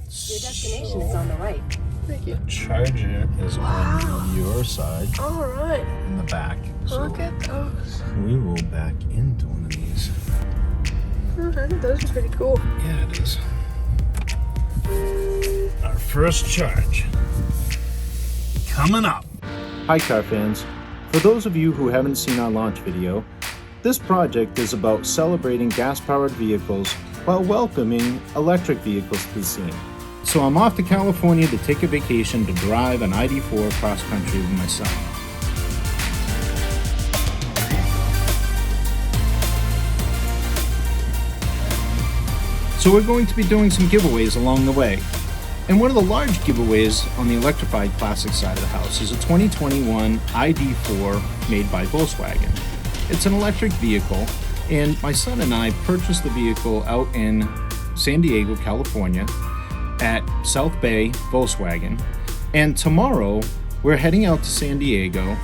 Your destination is on the right. Thank you. The charger is on your side All right. in the back. So Look at those. we will back into one of these. I think those are pretty cool. Yeah, it is. Our first charge coming up. Hi car fans. For those of you who haven't seen our launch video, this project is about celebrating gas-powered vehicles while welcoming electric vehicles to the scene. So I'm off to California to take a vacation to drive an ID.4 cross-country with my son. So we're going to be doing some giveaways along the way. And one of the large giveaways on the Electrified Classics side of the house is a 2021 ID.4 made by Volkswagen. It's an electric vehicle, and my son and I purchased the vehicle out in San Diego, California at South Bay Volkswagen. And tomorrow we're heading out to San Diego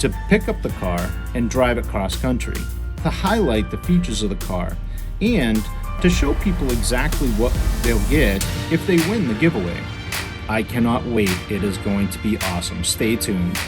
to pick up the car and drive it cross country to highlight the features of the car and to show people exactly what they'll get if they win the giveaway. I cannot wait. It is going to be awesome. Stay tuned.